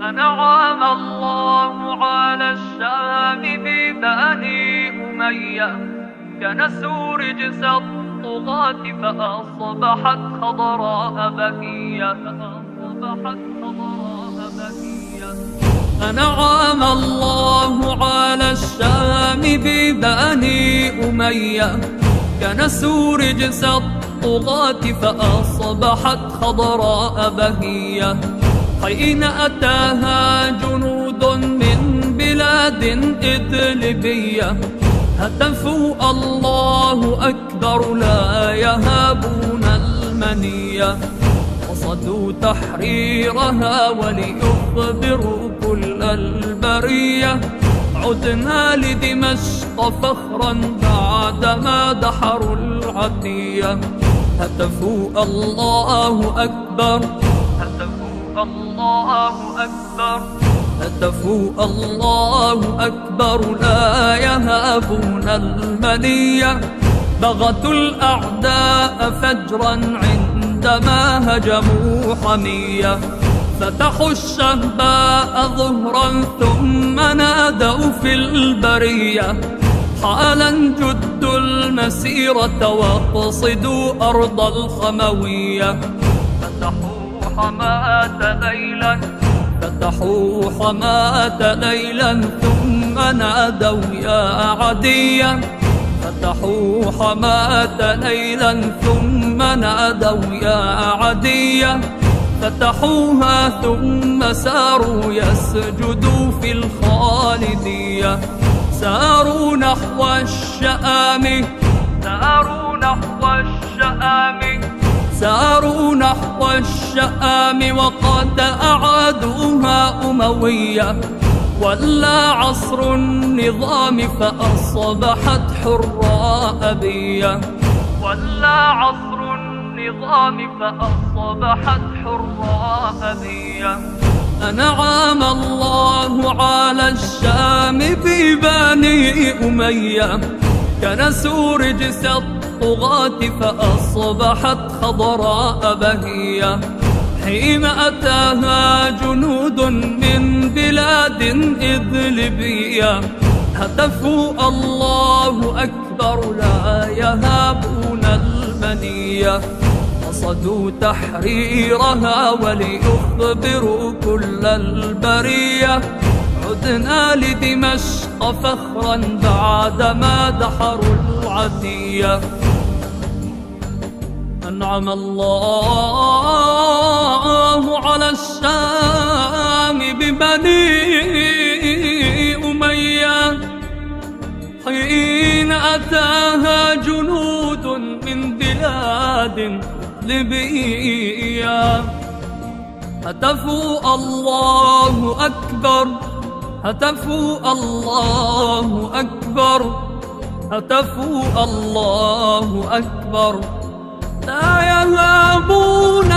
أنعم الله على الشام ببني أمية، كنسوا رجس الطغاة فأصبحت خضراء بهية. أنعم الله على الشام ببني أمية، كنسوا رجس الطغاة فأصبحت خضراء بهية. حين أتاها جنود من بلاد إدلبية، هتفوا الله أكبر لا يهابون المنية. قصدوا تحريرها وليخبروا كل البرية، عدنا لدمشق فخرا بعدما دحروا العتية. هتفوا الله أكبر، هتفوا الله أكبر، هتفوا الله أكبر لا يهابون المنية. بغتوا الأعداء فجرا عندما هجموا حمية، فتحوا الشهباء ظهرا ثم نادوا في البرية. حالا جدوا المسيرة واقصدوا أرض الخموية. فتحوا حماة ليلا، فتحوا حماة ليلا ثم نادوا يا عدية. فتحوا حماة ليلا ثم نادوا يا عدية. فتحوها ثم ساروا يسجدوا في الخالدية. ساروا نحو الشآم، ساروا نحو الشآم، ساروا نحو الشآم وقد أعادوها أموية. ولى عصر النظام فأصبحت حرة أبية. ولى عصر النظام فأصبحت حرة أبية. أنعم الله على الشام ببني أمية، كنسوا رجس الطغاة فأصبحت خضراء بهية. حين أتاها جنود من بلاد إدلبية، هتفوا الله أكبر لا يهابون المنية. قصدوا تحريرها وليخبروا كل البرية، عدنا لدمشق فخرا بعدما دحروا العتية. أنعم الله على الشام ببني أمية، حين أتاها جنود من بلاد ليبيا. هتفوا الله أكبر، هتفوا الله أكبر، هتفوا الله أكبر لا يهابون